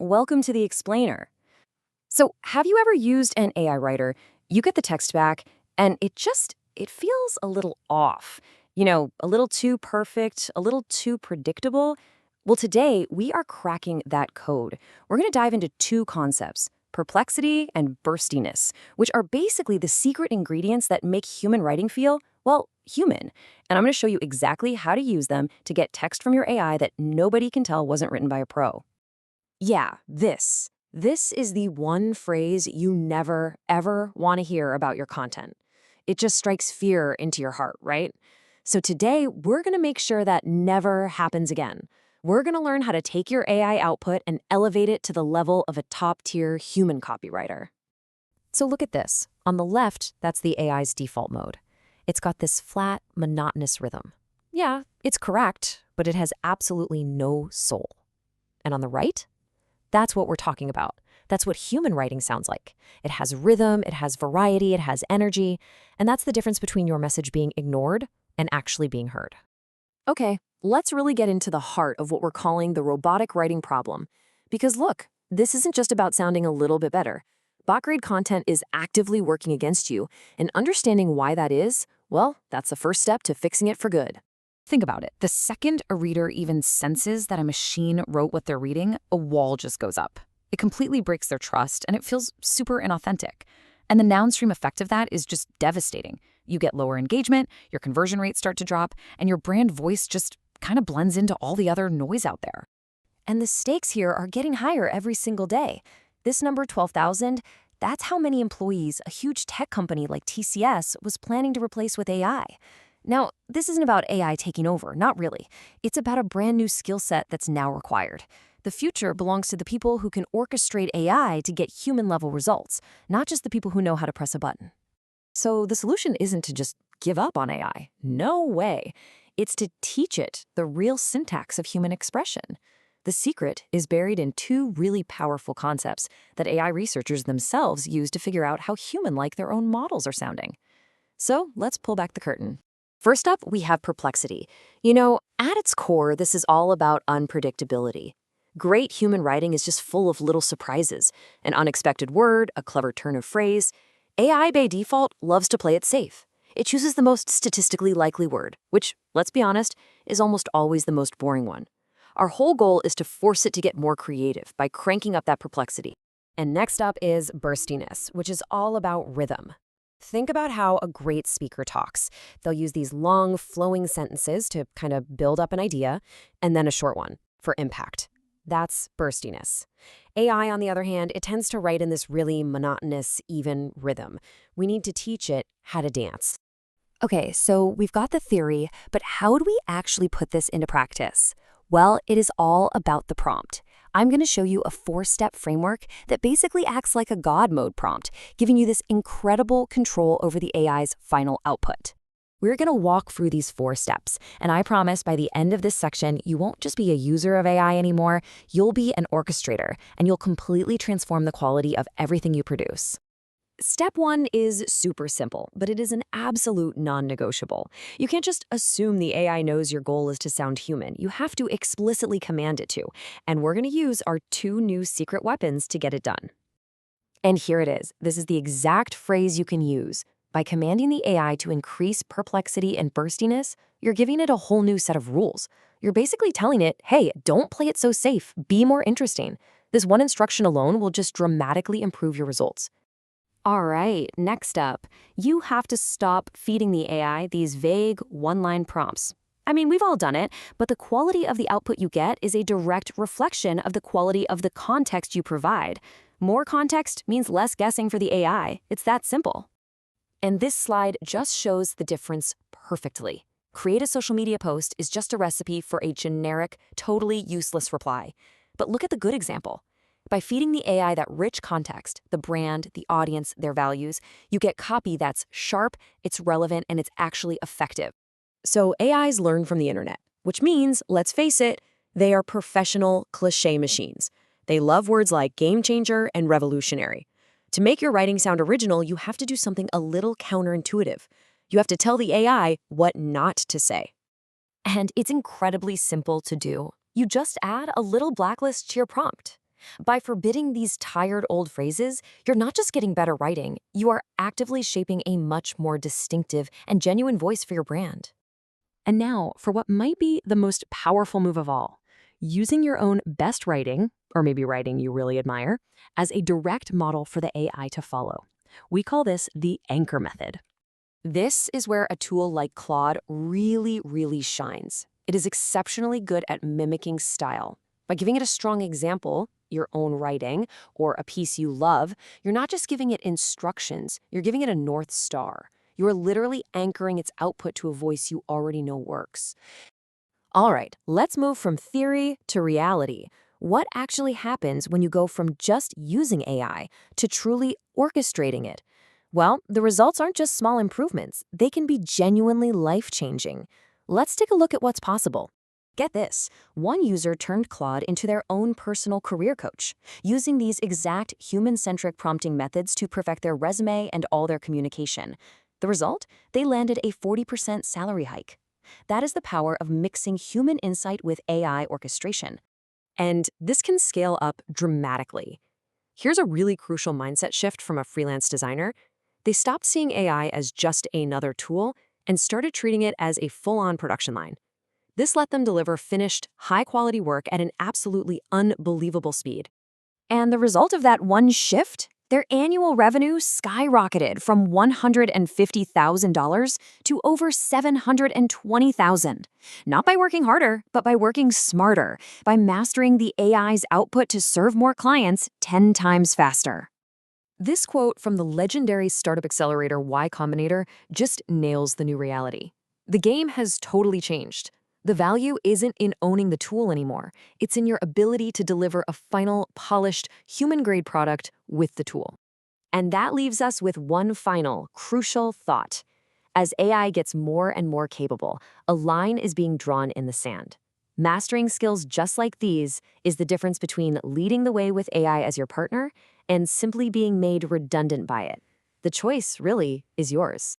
welcome to the explainer. So, have you ever used an AI writer? You get the text back, and it feels a little off. A little too perfect, a little too predictable. Well, today we are cracking that code. We're going to dive into two concepts, perplexity and burstiness, which are basically the secret ingredients that make human writing feel, well, human. And I'm going to show you exactly how to use them to get text from your AI that nobody can tell wasn't written by a pro. Yeah, this. This is the one phrase you never, ever want to hear about your content. It just strikes fear into your heart, right? So today, we're going to make sure that never happens again. We're going to learn how to take your AI output and elevate it to the level of a top-tier human copywriter. So look at this. On the left, that's the AI's default mode. It's got this flat, monotonous rhythm. Yeah, it's correct, but it has absolutely no soul. And on the right? That's what we're talking about. That's what human writing sounds like. It has rhythm, it has variety, it has energy, and that's the difference between your message being ignored and actually being heard. Okay, let's really get into the heart of what we're calling the robotic writing problem. Because look, this isn't just about sounding a little bit better. Bot-grade content is actively working against you, and understanding why that is, well, that's the first step to fixing it for good. Think about it. The second a reader even senses that a machine wrote what they're reading, a wall just goes up. It completely breaks their trust, and it feels super inauthentic. And the downstream effect of that is just devastating. You get lower engagement, your conversion rates start to drop, and your brand voice just kind of blends into all the other noise out there. And the stakes here are getting higher every single day. This number, 12,000, that's how many employees a huge tech company like TCS was planning to replace with AI. Now, this isn't about AI taking over, not really. It's about a brand new skill set that's now required. The future belongs to the people who can orchestrate AI to get human-level results, not just the people who know how to press a button. So the solution isn't to just give up on AI. No way. It's to teach it the real syntax of human expression. The secret is buried in two really powerful concepts that AI researchers themselves use to figure out how human-like their own models are sounding. So let's pull back the curtain. First up, we have perplexity. At its core, this is all about unpredictability. Great human writing is just full of little surprises, an unexpected word, a clever turn of phrase. AI by default loves to play it safe. It chooses the most statistically likely word, which, let's be honest, is almost always the most boring one. Our whole goal is to force it to get more creative by cranking up that perplexity. And next up is burstiness, which is all about rhythm. Think about how a great speaker talks. They'll use these long, flowing sentences to kind of build up an idea, and then a short one for impact. That's burstiness. AI, on the other hand, it tends to write in this really monotonous, even rhythm. We need to teach it how to dance. Okay, so we've got the theory, but how do we actually put this into practice? Well, it is all about the prompt. I'm going to show you a 4-step framework that basically acts like a God mode prompt, giving you this incredible control over the AI's final output. We're going to walk through these 4 steps, and I promise by the end of this section, you won't just be a user of AI anymore, you'll be an orchestrator, and you'll completely transform the quality of everything you produce. Step 1 is super simple, but it is an absolute non-negotiable. You can't just assume the AI knows your goal is to sound human. You have to explicitly command it to, and we're going to use our 2 new secret weapons to get it done. And here it is. This is the exact phrase you can use. By commanding the AI to increase perplexity and burstiness, you're giving it a whole new set of rules. You're basically telling it, hey, don't play it so safe, be more interesting. This one instruction alone will just dramatically improve your results. All right, next up, you have to stop feeding the AI these vague one-line prompts. I mean, we've all done it, but the quality of the output you get is a direct reflection of the quality of the context you provide. More context means less guessing for the AI. It's that simple. And this slide just shows the difference perfectly. Create a social media post is just a recipe for a generic, totally useless reply. But look at the good example. By feeding the AI that rich context, the brand, the audience, their values, you get copy that's sharp, it's relevant, and it's actually effective. So AIs learn from the internet, which means, let's face it, they are professional cliché machines. They love words like game changer and revolutionary. To make your writing sound original, you have to do something a little counterintuitive. You have to tell the AI what not to say. And it's incredibly simple to do. You just add a little blacklist to your prompt. By forbidding these tired old phrases, you're not just getting better writing, you are actively shaping a much more distinctive and genuine voice for your brand. And now, for what might be the most powerful move of all, using your own best writing, or maybe writing you really admire, as a direct model for the AI to follow. We call this the anchor method. This is where a tool like Claude really shines. It is exceptionally good at mimicking style. By giving it a strong example, your own writing, or a piece you love, you're not just giving it instructions, you're giving it a North Star. You are literally anchoring its output to a voice you already know works. All right, let's move from theory to reality. What actually happens when you go from just using AI to truly orchestrating it? Well, the results aren't just small improvements, they can be genuinely life-changing. Let's take a look at what's possible. Get this, one user turned Claude into their own personal career coach, using these exact human-centric prompting methods to perfect their resume and all their communication. The result? They landed a 40% salary hike. That is the power of mixing human insight with AI orchestration. And this can scale up dramatically. Here's a really crucial mindset shift from a freelance designer. They stopped seeing AI as just another tool and started treating it as a full-on production line. This let them deliver finished, high-quality work at an absolutely unbelievable speed. And the result of that one shift? Their annual revenue skyrocketed from $150,000 to over $720,000. Not by working harder, but by working smarter, by mastering the AI's output to serve more clients 10 times faster. This quote from the legendary startup accelerator Y Combinator just nails the new reality. The game has totally changed. The value isn't in owning the tool anymore. It's in your ability to deliver a final, polished, human-grade product with the tool. And that leaves us with one final, crucial thought. As AI gets more and more capable, a line is being drawn in the sand. Mastering skills just like these is the difference between leading the way with AI as your partner and simply being made redundant by it. The choice, really, is yours.